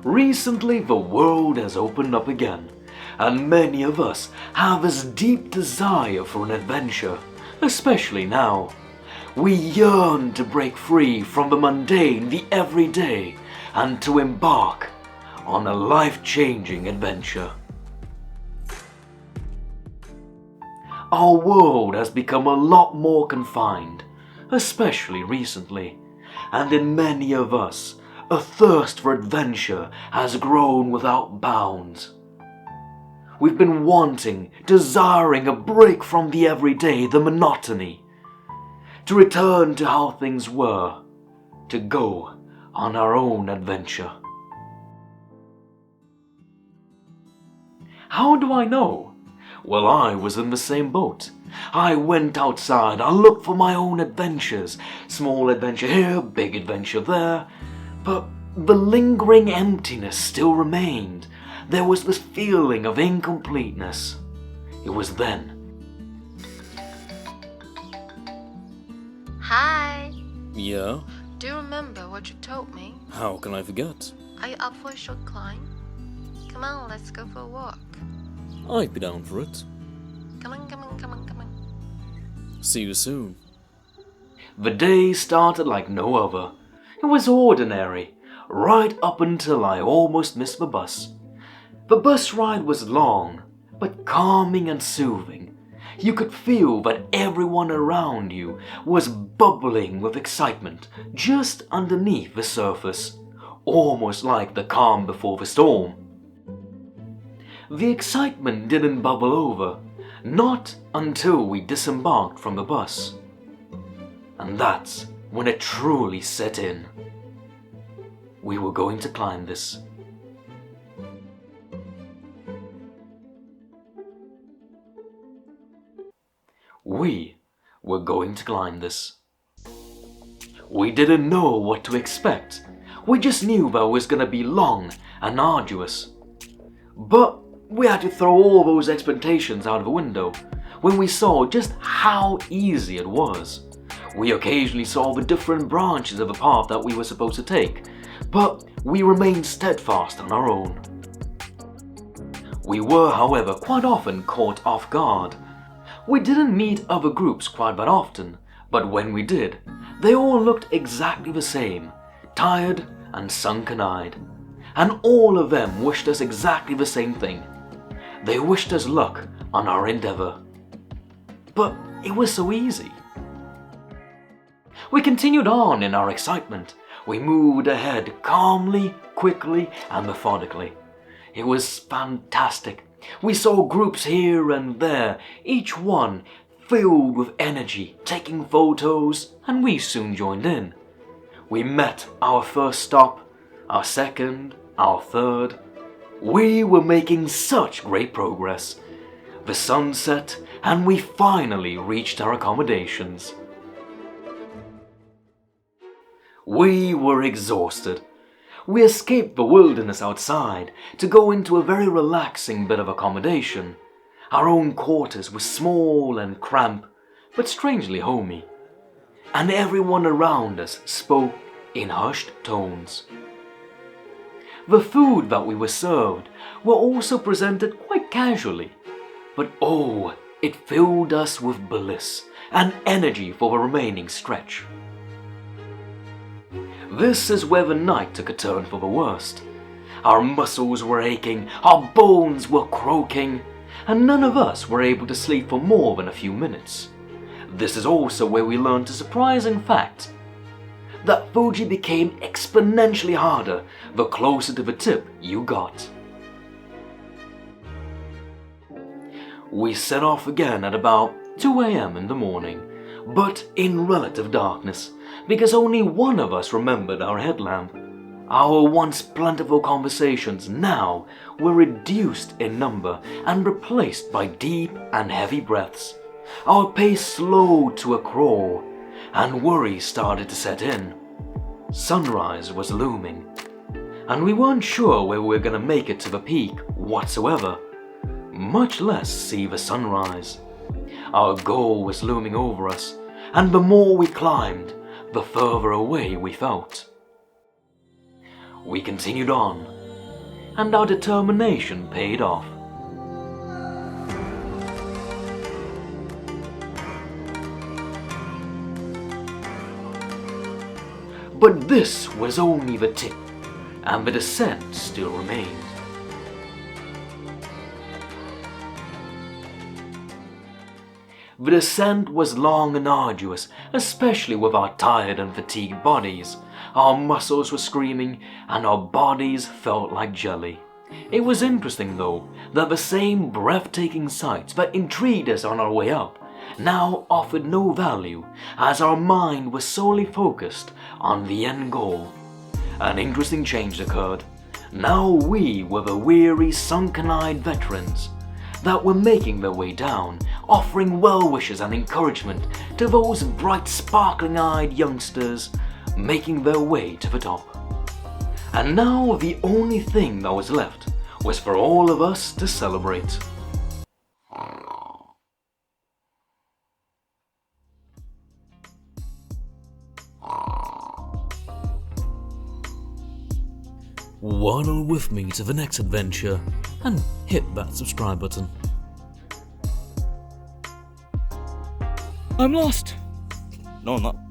Recently, the world has opened up again, and many of us have this deep desire for an adventure, especially now. We yearn to break free from the mundane, the everyday, and to embark on a life-changing adventure. Our world has become a lot more confined, especially recently, and in many of us, a thirst for adventure has grown without bounds. We've been wanting, desiring a break from the everyday, the monotony, to return to how things were, to go on our own adventure. How do I know? Well, I was in the same boat. I went outside, I looked for my own adventures, small adventure here, big adventure there, but the lingering emptiness still remained. There was this feeling of incompleteness. It was then. Hi. Yeah? Do you remember what you told me? How can I forget? Are you up for a short climb? Come on, let's go for a walk. I'd be down for it. Come on, come on, come on, come on. See you soon. The day started like no other. It was ordinary, right up until I almost missed the bus. The bus ride was long, but calming and soothing. You could feel that everyone around you was bubbling with excitement just underneath the surface, almost like the calm before the storm. The excitement didn't bubble over, not until we disembarked from the bus. And that's when it truly set in. We were going to climb this. We were going to climb this. We didn't know what to expect. We just knew that it was gonna be long and arduous. But we had to throw all those expectations out of the window when we saw just how easy it was. We occasionally saw the different branches of the path that we were supposed to take, but we remained steadfast on our own. We were, however, quite often caught off guard. We didn't meet other groups quite that often, but when we did, they all looked exactly the same, tired and sunken-eyed. And all of them wished us exactly the same thing. They wished us luck on our endeavor. But it was so easy. We continued on in our excitement. We moved ahead calmly, quickly, and methodically. It was fantastic. We saw groups here and there, each one filled with energy, taking photos, and we soon joined in. We met our first stop, our second, our third. We were making such great progress. The sun set, and we finally reached our accommodations. We were exhausted. We escaped the wilderness outside to go into a very relaxing bit of accommodation. Our own quarters were small and cramped, but strangely homey. And everyone around us spoke in hushed tones. The food that we were served were also presented quite casually, but oh, it filled us with bliss and energy for the remaining stretch. This is where the night took a turn for the worst. Our muscles were aching, our bones were croaking, and none of us were able to sleep for more than a few minutes. This is also where we learned a surprising fact, that Fuji became exponentially harder the closer to the tip you got. We set off again at about 2 a.m. in the morning, but in relative darkness, because only one of us remembered our headlamp. Our once plentiful conversations now were reduced in number and replaced by deep and heavy breaths. Our pace slowed to a crawl, and worry started to set in. Sunrise was looming, and we weren't sure where we were going to make it to the peak whatsoever, much less see the sunrise. Our goal was looming over us, and the more we climbed, the further away we felt. We continued on, and our determination paid off. But this was only the tip, and the descent still remained. The descent was long and arduous, especially with our tired and fatigued bodies. Our muscles were screaming, and our bodies felt like jelly. It was interesting though, that the same breathtaking sights that intrigued us on our way up now offered no value, as our mind was solely focused on the end goal. An interesting change occurred. Now we were the weary, sunken-eyed veterans that were making their way down, offering well wishes and encouragement to those bright, sparkling-eyed youngsters making their way to the top. And now the only thing that was left was for all of us to celebrate. Waddle with me to the next adventure and hit that subscribe button. I'm lost! No, I'm not.